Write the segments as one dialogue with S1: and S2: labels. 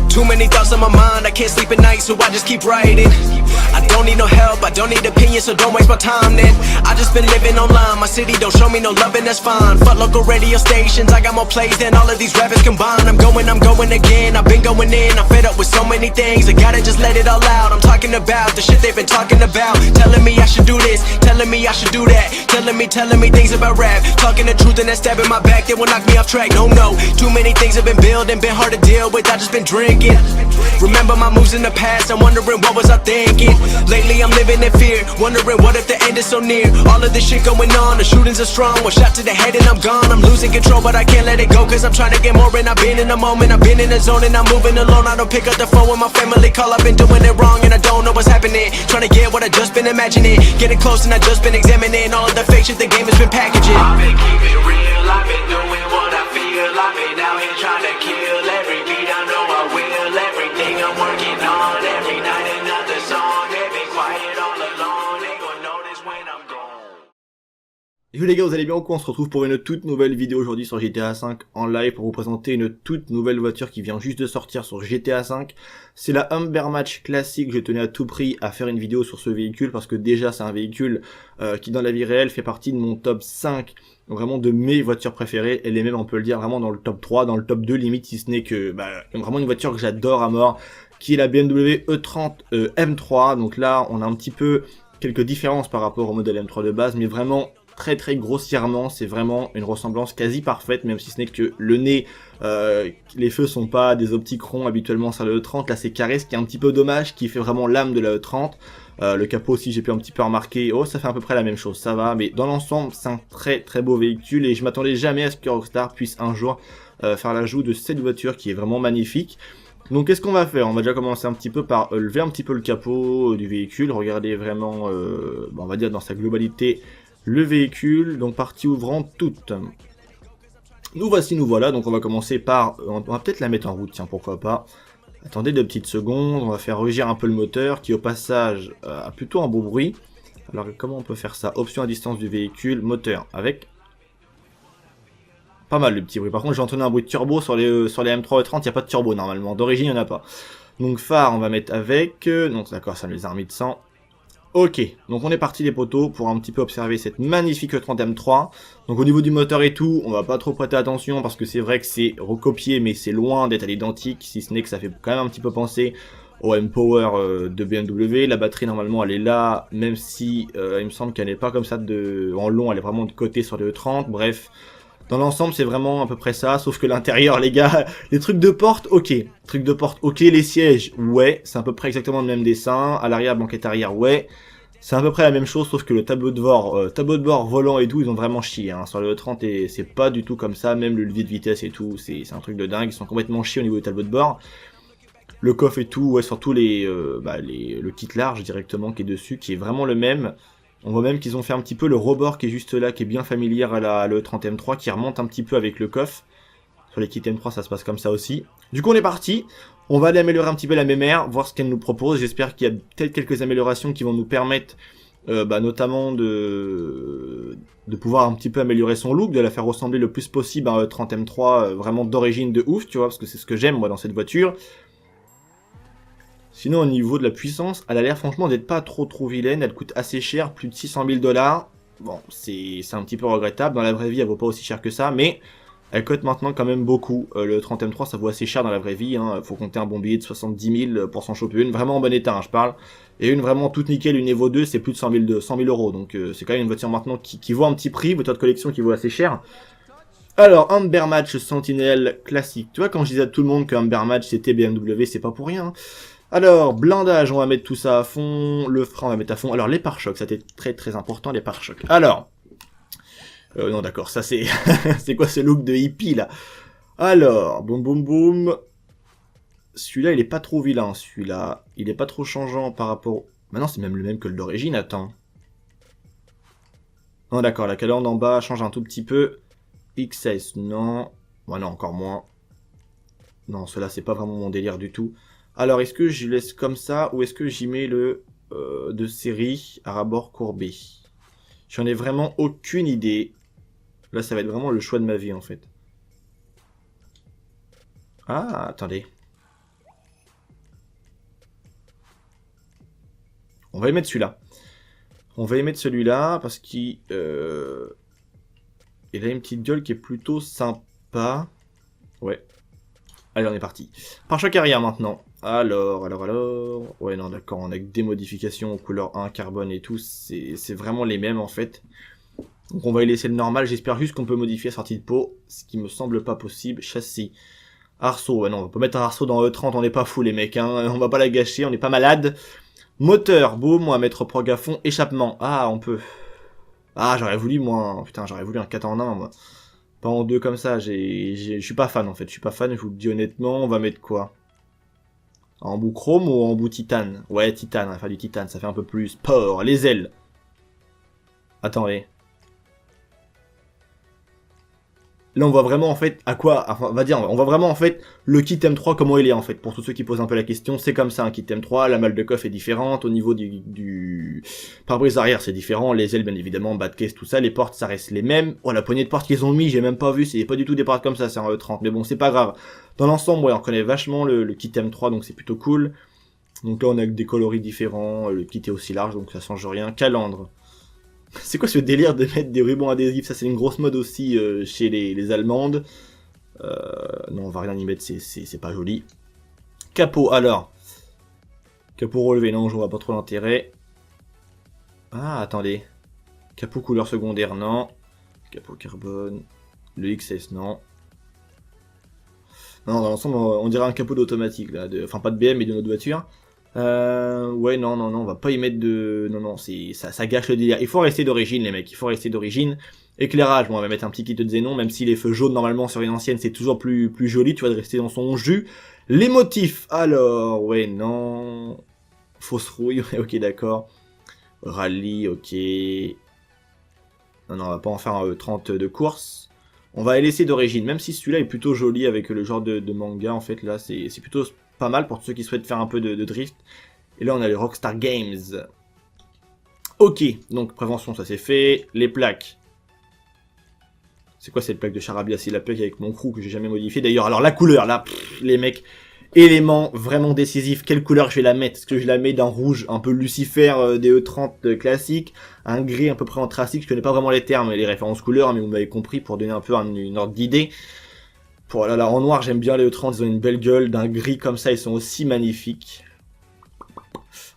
S1: Too many thoughts on my mind, I can't sleep at night, so I just keep writing. I don't need no help, I don't need opinions, so don't waste my time then. I just been living online, my city don't show me no love and that's fine. Fuck local radio stations, I got more plays than all of these rappers combined. I'm going again, I've been going in, I'm fed up with so many things. I gotta just let it all out, I'm talking about the shit they've been talking about. Telling me I should do this, telling me I should do that. Telling me things about rap. Talking the truth and that stab in my back, they will knock me off track, no. Too many things have been building, been hard to deal with, I just been drinking. Remember my moves in the past, I'm wondering what was I thinking. Lately I'm living in fear, wondering what if the end is so near. All of this shit going on, the shootings are strong. One shot to the head and I'm gone. I'm losing control but I can't let it go, cause I'm trying to get more. And I've been in the moment, I've been in the zone, and I'm moving alone. I don't pick up the phone when my family call, I've been doing it wrong and I don't know what's happening. Trying to get what I just been imagining, getting close and I just been examining all of the fake shit the game has been packaging. I've been keeping it real, I've been doing what I feel. I've been out here trying to kill every beat, I know I will. Everything I'm working on, every night another song. They've been quiet all alone, they gon' notice when I'm gone.
S2: Yo les gars, vous allez bien ou quoi? On se retrouve pour une toute nouvelle vidéo aujourd'hui sur GTA 5 en live pour vous présenter une toute nouvelle voiture qui vient juste de sortir sur GTA 5. C'est la Humber Match classique. Je tenais à tout prix à faire une vidéo sur ce véhicule parce que déjà c'est un véhicule qui dans la vie réelle fait partie de mon top 5, vraiment de mes voitures préférées. Elle est même, on peut le dire, vraiment dans le top 3, dans le top 2 limite, si ce n'est que vraiment une voiture que j'adore à mort, qui est la BMW E30 M3. Donc là on a un petit peu quelques différences par rapport au modèle M3 de base, mais vraiment très grossièrement, c'est vraiment une ressemblance quasi parfaite, même si ce n'est que le nez, les feux sont pas des optiques ronds habituellement sur le E30, là c'est carré, ce qui est un petit peu dommage, qui fait vraiment l'âme de la E30. Le capot aussi j'ai pu un petit peu remarquer, oh ça fait à peu près la même chose, ça va, mais dans l'ensemble c'est un très beau véhicule et je m'attendais jamais à ce que Rockstar puisse un jour faire l'ajout de cette voiture qui est vraiment magnifique. Donc qu'est-ce qu'on va faire? On va déjà commencer un petit peu par lever un petit peu le capot du véhicule, regarder vraiment, on va dire dans sa globalité, le véhicule. Donc partie ouvrant toute. Nous voilà, donc on va commencer par, on va peut-être la mettre en route, tiens, pourquoi pas. Attendez 2 petites secondes, on va faire rugir un peu le moteur qui au passage a plutôt un beau bruit. Alors comment on peut faire ça? Option à distance du véhicule, moteur avec pas mal le petit bruit. Par contre j'ai entendu un bruit de turbo sur les M3 E30, il n'y a pas de turbo normalement, d'origine il n'y en a pas. Donc phare on va mettre avec, donc d'accord ça me les a remis de 100. Ok, donc on est parti les potos pour un petit peu observer cette magnifique E30 M3. Donc au niveau du moteur et tout, on va pas trop prêter attention parce que c'est vrai que c'est recopié mais c'est loin d'être à l'identique, si ce n'est que ça fait quand même un petit peu penser au M-Power de BMW. La batterie normalement elle est là, même si il me semble qu'elle n'est pas comme ça en long, elle est vraiment de côté sur le E30, bref. Dans l'ensemble, c'est vraiment à peu près ça, sauf que l'intérieur, les gars, les trucs de porte, ok. Trucs de porte, ok. Les sièges, ouais, c'est à peu près exactement le même dessin. À l'arrière, banquette arrière, ouais. C'est à peu près la même chose, sauf que le tableau de bord, volant et tout, ils ont vraiment chié. Hein. Sur le E30, et c'est pas du tout comme ça, même le levier de vitesse et tout, c'est un truc de dingue. Ils sont complètement chiés au niveau du tableau de bord. Le coffre et tout, ouais, surtout le kit large directement qui est dessus, qui est vraiment le même. On voit même qu'ils ont fait un petit peu le rebord qui est juste là, qui est bien familière à la E30 M3, qui remonte un petit peu avec le coffre. Sur les kits M3, ça se passe comme ça aussi. Du coup, on est parti. On va aller améliorer un petit peu la MMR, voir ce qu'elle nous propose. J'espère qu'il y a peut-être quelques améliorations qui vont nous permettre, notamment de pouvoir un petit peu améliorer son look, de la faire ressembler le plus possible à un E30 M3, vraiment d'origine de ouf, tu vois, parce que c'est ce que j'aime, moi, dans cette voiture. Sinon au niveau de la puissance, elle a l'air franchement d'être pas trop vilaine, elle coûte assez cher, plus de 600 000 $. Bon, c'est un petit peu regrettable, dans la vraie vie elle vaut pas aussi cher que ça, mais elle coûte maintenant quand même beaucoup. Le 30 M3 ça vaut assez cher dans la vraie vie, hein. Faut compter un bon billet de 70 000 pour s'en choper une, vraiment en bon état hein, je parle. Et une vraiment toute nickel, une Evo 2 c'est plus de 100 000 €, donc c'est quand même une voiture maintenant qui vaut un petit prix, voiture de collection qui vaut assez cher. Alors, Humber Match Sentinel classique, tu vois quand je disais à tout le monde que Humber Match c'était BMW, c'est pas pour rien hein. Alors, blindage, on va mettre tout ça à fond. Le frein, on va mettre à fond. Alors, les pare-chocs, ça c'était très important, les pare-chocs. Alors, non d'accord, ça c'est... c'est quoi ce look de hippie, là? Alors, boum. Celui-là, il est pas trop vilain, celui-là. Il est pas trop changeant par rapport... Maintenant, c'est même le même que le d'origine, attends. Non, d'accord, la calandre en bas change un tout petit peu. XS, non. Ouais, non, encore moins. Non, cela c'est pas vraiment mon délire du tout. Alors, est-ce que je laisse comme ça ou est-ce que j'y mets le de série à rabord courbé? J'en ai vraiment aucune idée. Là, ça va être vraiment le choix de ma vie, en fait. Ah, attendez. On va y mettre celui-là. On va y mettre celui-là parce qu'il... il a une petite gueule qui est plutôt sympa. Ouais. Allez, on est parti. Pare-choc arrière maintenant. Alors... Ouais, non, d'accord, on a que des modifications aux couleurs 1, carbone et tout. C'est vraiment les mêmes, en fait. Donc on va y laisser le normal. J'espère juste qu'on peut modifier la sortie de peau. Ce qui me semble pas possible. Châssis. Arceau. Ouais, non, on peut mettre un arceau dans E30. On n'est pas fou, les mecs. Hein. On va pas la gâcher. On n'est pas malade. Moteur. Boum. On va mettre prog à fond. Échappement. Ah, on peut... Ah, j'aurais voulu, moi... Putain, j'aurais voulu un 4 en 1, moi. Pas en 2 comme ça. Je suis pas fan, en fait. Je suis pas fan, je vous le dis honnêtement. On va mettre quoi? En bout chrome ou en bout titane? Ouais, titane. On va faire du titane. Ça fait un peu plus sport. Les ailes. Attendez. Là, on voit vraiment, en fait, à quoi... Enfin, on va dire, on voit vraiment, en fait, le kit M3, comment il est, en fait. Pour tous ceux qui posent un peu la question, c'est comme ça, un kit M3. La malle de coffre est différente. Au niveau du pare-brise arrière, c'est différent. Les ailes, bien évidemment, bas de caisse, tout ça. Les portes, ça reste les mêmes. Oh, la poignée de portes qu'ils ont mis, j'ai même pas vu. C'est pas du tout des portes comme ça, c'est un E30. Mais bon, c'est pas grave. Dans l'ensemble, ouais, on connaît vachement le kit M3, donc c'est plutôt cool. Donc là, on a des coloris différents. Le kit est aussi large, donc ça change rien. Calandre. C'est quoi ce délire de mettre des rubans adhésifs? Ça, c'est une grosse mode aussi chez les Allemandes. Non, on va rien y mettre, c'est pas joli. Capot, alors. Capot relevé, non, je vois pas trop l'intérêt. Ah, attendez. Capot couleur secondaire, non. Capot carbone. Le XS, non. Non, dans l'ensemble, on dirait un capot d'automatique, là. Enfin, pas de BM, mais de notre voiture. Ouais, non, on va pas y mettre de... Non, ça gâche le délire. Il faut rester d'origine, les mecs, il faut rester d'origine. Éclairage, bon, on va mettre un petit kit de xénon, même si les feux jaunes, normalement, sur une ancienne, c'est toujours plus joli, tu vois, de rester dans son jus. Les motifs, alors, ouais, non... Fausse rouille, ok, d'accord. Rallye, ok... Non, on va pas en faire un 30 de course. On va les laisser d'origine, même si celui-là est plutôt joli avec le genre de manga, en fait, là, c'est plutôt... pas mal pour ceux qui souhaitent faire un peu de drift. Et là, on a les Rockstar Games. Ok, donc prévention, ça c'est fait. Les plaques. C'est quoi cette plaque de Charabia? C'est la plaque avec mon crew que j'ai jamais modifié. D'ailleurs, alors la couleur, là, les mecs, élément vraiment décisif. Quelle couleur je vais la mettre? Est-ce que je la mets d'un rouge un peu Lucifer des E30 classiques, un gris à peu près anthracite? Je connais pas vraiment les termes et les références couleurs, mais vous m'avez compris pour donner un peu une ordre d'idée. Pour là, en noir, j'aime bien les E30, ils ont une belle gueule. D'un gris comme ça, ils sont aussi magnifiques.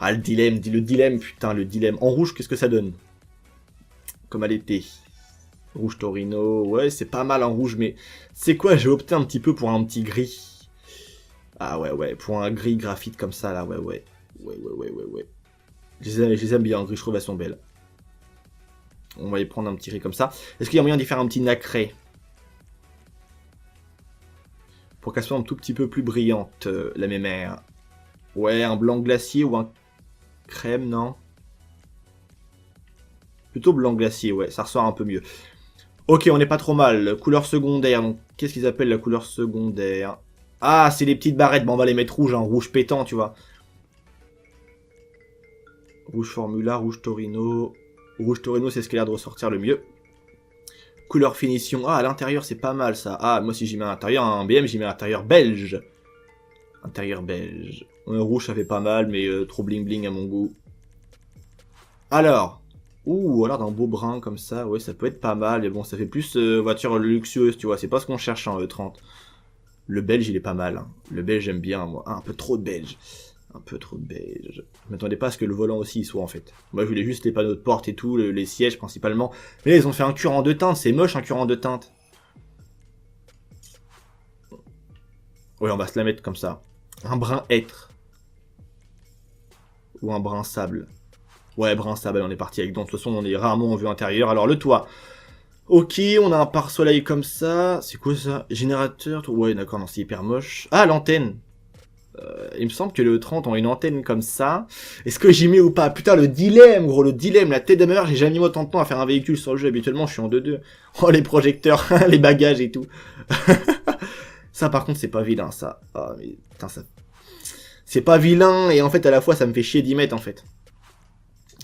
S2: Ah, le dilemme, putain, le dilemme. En rouge, qu'est-ce que ça donne? Comme à l'été. Rouge Torino, ouais, c'est pas mal en rouge, mais... C'est quoi, j'ai opté un petit peu pour un petit gris. Ah ouais, pour un gris graphite comme ça, là, ouais. Je les aime bien, en gris, je trouve elles sont belles. On va y prendre un petit gris comme ça. Est-ce qu'il y a moyen d'y faire un petit nacré? Pour qu'elle soit un tout petit peu plus brillante, la mémère. Ouais, un blanc glacier ou un crème, non? Plutôt blanc glacier, ouais, ça ressort un peu mieux. Ok, on n'est pas trop mal. Couleur secondaire, donc qu'est-ce qu'ils appellent la couleur secondaire? Ah, c'est les petites barrettes, bon, on va les mettre rouges, hein, rouge pétant, tu vois. Rouge Formula, rouge Torino. Rouge Torino, c'est ce qui a l'air de ressortir le mieux. Couleur finition. Ah, à l'intérieur, c'est pas mal, ça. Ah, moi, si j'y mets à l'intérieur, un BM, j'y mets à l'intérieur belge. Intérieur belge. Rouge, ça fait pas mal, mais trop bling-bling à mon goût. Alors. Ouh, alors d'un beau brun comme ça, ouais, ça peut être pas mal. Mais bon, ça fait plus voiture luxueuse, tu vois. C'est pas ce qu'on cherche en E30. Le belge, il est pas mal. Hein. Le belge, j'aime bien, moi. Ah, un peu trop de belge. Un peu trop de beige. Je m'attendais pas à ce que le volant aussi y soit en fait. Moi je voulais juste les panneaux de porte et tout, les sièges principalement. Mais là ils ont fait un cuir en deux teintes, c'est moche un cuir en deux teintes. Ouais, on va se la mettre comme ça. Un brun hêtre. Ou un brun sable. Ouais, brun sable, on est parti avec. Donc de toute façon on est rarement en vue intérieure. Alors le toit. Ok, on a un pare-soleil comme ça. C'est quoi ça? Générateur. Ouais d'accord, non c'est hyper moche. Ah l'antenne. Il me semble que le E30 ont une antenne comme ça. Est-ce que j'y mets ou pas? Putain, le dilemme, gros, le dilemme, la tête de ma mère, j'ai jamais mis autant de temps à faire un véhicule sur le jeu. Habituellement, je suis en 2-2. Oh, les projecteurs, les bagages et tout. Ça, par contre, c'est pas vilain, ça. Ah, mais putain, c'est pas vilain, et en fait, à la fois, ça me fait chier d'y mettre, en fait.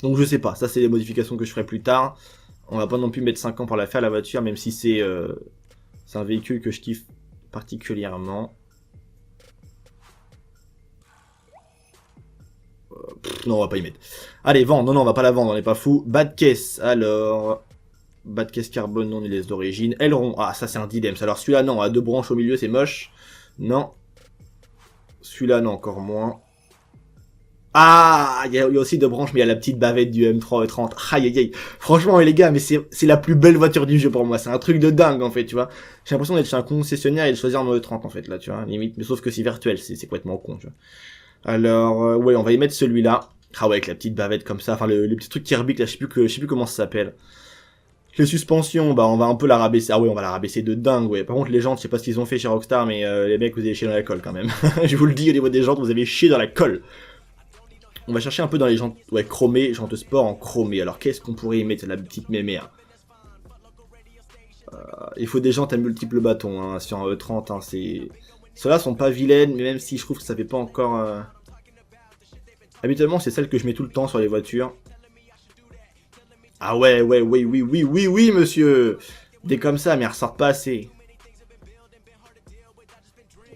S2: Donc je sais pas, ça c'est les modifications que je ferai plus tard. On va pas non plus mettre 5 ans pour la faire, la voiture, même si c'est un véhicule que je kiffe particulièrement. Non, on va pas y mettre. Allez, vendre. Non, on va pas la vendre, on n'est pas fou. Bas de caisse, alors... Bas de caisse carbone non laisse d'origine. Aileron, ah ça c'est un dilemme. Alors celui-là non, à 2 branches au milieu c'est moche. Non. Celui-là non, encore moins. Ah, il y a aussi 2 branches, mais il y a la petite bavette du M3 E30. Aïe aïe aïe. Franchement les gars, mais c'est la plus belle voiture du jeu pour moi. C'est un truc de dingue en fait, tu vois. J'ai l'impression d'être chez un concessionnaire et de choisir un E30 en fait là, tu vois. Limite, mais sauf que c'est virtuel, c'est complètement con, tu vois. Alors, ouais, on va y mettre celui-là. Ah ouais, avec la petite bavette comme ça. Enfin, le petit truc qui rebique là, je sais plus comment ça s'appelle. Les suspensions, bah on va un peu la rabaisser. Ah ouais, on va la rabaisser de dingue, ouais. Par contre, les jantes, je sais pas ce qu'ils ont fait chez Rockstar, mais les mecs, vous avez chié dans la colle quand même. Je vous le dis, au niveau des jantes, vous avez chié dans la colle. On va chercher un peu dans les jantes, ouais, chromées, jantes sport en chromé. Alors, qu'est-ce qu'on pourrait y mettre, la petite mémère? Il faut des jantes à multiples bâtons, hein, sur un E30, hein, c'est... Ceux-là sont pas vilaines, mais même si je trouve que ça fait pas encore... Habituellement, c'est celle que je mets tout le temps sur les voitures. Ah ouais, oui, monsieur. Des comme ça, mais elles ressortent pas assez.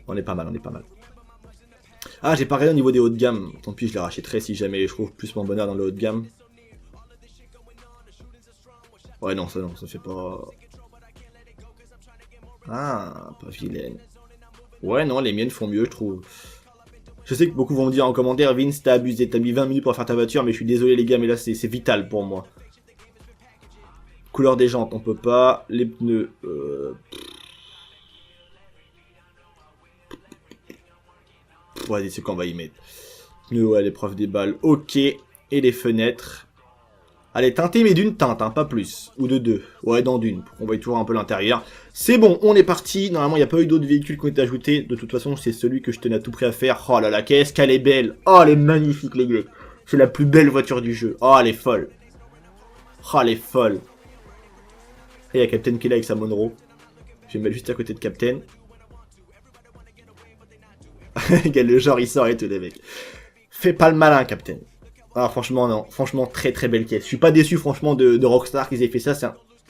S2: On est pas mal, on est pas mal. Ah, j'ai pas regardé au niveau des hauts de gamme. Tant pis, je les rachèterai si jamais je trouve plus mon bonheur dans le haut de gamme. Ouais, non, ça fait pas... Ah, pas vilaine. Ouais, non, les miennes font mieux, je trouve. Je sais que beaucoup vont me dire en commentaire, Vince, t'as abusé, t'as mis 20 minutes pour faire ta voiture, mais je suis désolé les gars, mais là c'est vital pour moi. Couleur des jantes, on peut pas. Les pneus... Ouais, c'est qu'on va y mettre. Pneus, ouais, l'épreuve des balles, ok. Et les fenêtres. Allez, teinté, mais d'une teinte, hein, pas plus. Ou de 2. Ouais, dans d'une. On voit toujours un peu l'intérieur. C'est bon, on est parti. Normalement, il n'y a pas eu d'autres véhicules qui ont été ajoutés. De toute façon, c'est celui que je tenais à tout près à faire. Oh là là, qu'est-ce qu'elle est belle. Oh, elle est magnifique, les gars. C'est la plus belle voiture du jeu. Oh, elle est folle. Oh, elle est folle. Et il y a Captain qui est là avec sa Monroe. Je vais me mettre juste à côté de Captain. Le genre, il sort et tout, les mecs. Fais pas le malin, Captain. Ah, franchement, non. Franchement, très très belle caisse. Je suis pas déçu, franchement, de Rockstar qu'ils aient fait ça.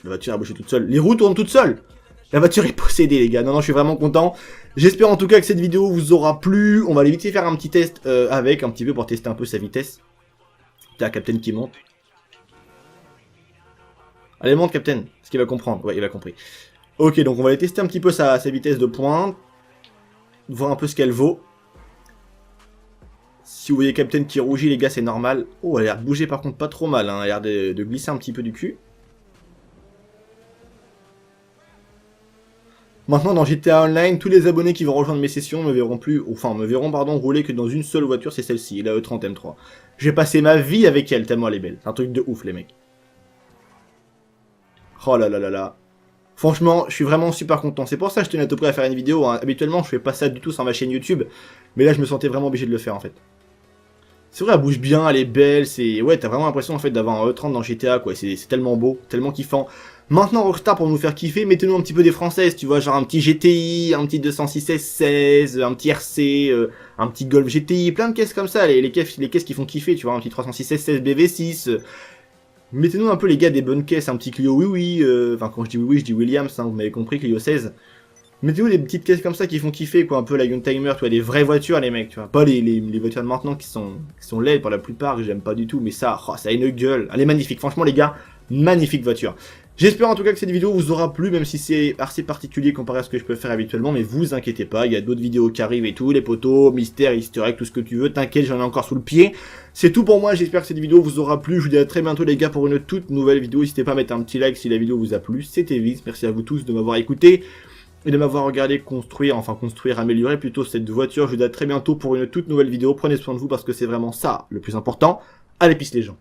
S2: La voiture a bougé toute seule. Les roues tournent toutes seules. La voiture est possédée, les gars. Non, je suis vraiment content. J'espère en tout cas que cette vidéo vous aura plu. On va aller vite faire un petit test avec, un petit peu pour tester un peu sa vitesse. T'as Captain qui monte. Allez, monte, Captain. Est-ce qu'il va comprendre? Ouais, il a compris. Ok, donc on va aller tester un petit peu sa vitesse de pointe. Voir un peu ce qu'elle vaut. Si vous voyez Captain qui rougit, les gars, c'est normal. Oh, elle a l'air de bouger par contre pas trop mal, hein. Elle a l'air de glisser un petit peu du cul. Maintenant, dans GTA Online, tous les abonnés qui vont rejoindre mes sessions me verront rouler que dans une seule voiture, c'est celle-ci, la E30 M3. Je vais passer ma vie avec elle, tellement elle est belle. C'est un truc de ouf, les mecs. Oh là là là là. Franchement, je suis vraiment super content. C'est pour ça que je tenais à tout près à faire une vidéo, hein. Habituellement, je fais pas ça du tout sur ma chaîne YouTube. Mais là, je me sentais vraiment obligé de le faire, en fait. C'est vrai, elle bouge bien, elle est belle, c'est... Ouais, t'as vraiment l'impression, en fait, d'avoir un E30 dans GTA, quoi. C'est tellement beau, tellement kiffant. Maintenant, Rockstar, pour nous faire kiffer, mettez-nous un petit peu des françaises, tu vois, genre un petit GTI, un petit 206 S16, un petit RC, un petit Golf GTI, plein de caisses comme ça, les caisses qui font kiffer, tu vois, un petit 306 S16 BV6... Mettez-nous un peu les gars des bonnes caisses, un petit Clio oui, enfin quand je dis oui, je dis Williams, hein, vous m'avez compris, Clio 16. Mettez-nous des petites caisses comme ça qui font kiffer, quoi, un peu la Youngtimer, tu vois, des vraies voitures les mecs, tu vois. Pas les voitures de maintenant qui sont laides pour la plupart, que j'aime pas du tout, mais ça, oh, ça a une gueule. Elle est magnifique, franchement les gars, magnifique voiture. J'espère en tout cas que cette vidéo vous aura plu, même si c'est assez particulier comparé à ce que je peux faire habituellement, mais vous inquiétez pas, il y a d'autres vidéos qui arrivent et tout, les poteaux, mystères, easter egg, tout ce que tu veux, t'inquiète, j'en ai encore sous le pied. C'est tout pour moi, j'espère que cette vidéo vous aura plu, je vous dis à très bientôt les gars pour une toute nouvelle vidéo, n'hésitez pas à mettre un petit like si la vidéo vous a plu, c'était Vince, merci à vous tous de m'avoir écouté, et de m'avoir regardé construire, améliorer plutôt cette voiture, je vous dis à très bientôt pour une toute nouvelle vidéo, prenez soin de vous parce que c'est vraiment ça le plus important, allez peace les gens.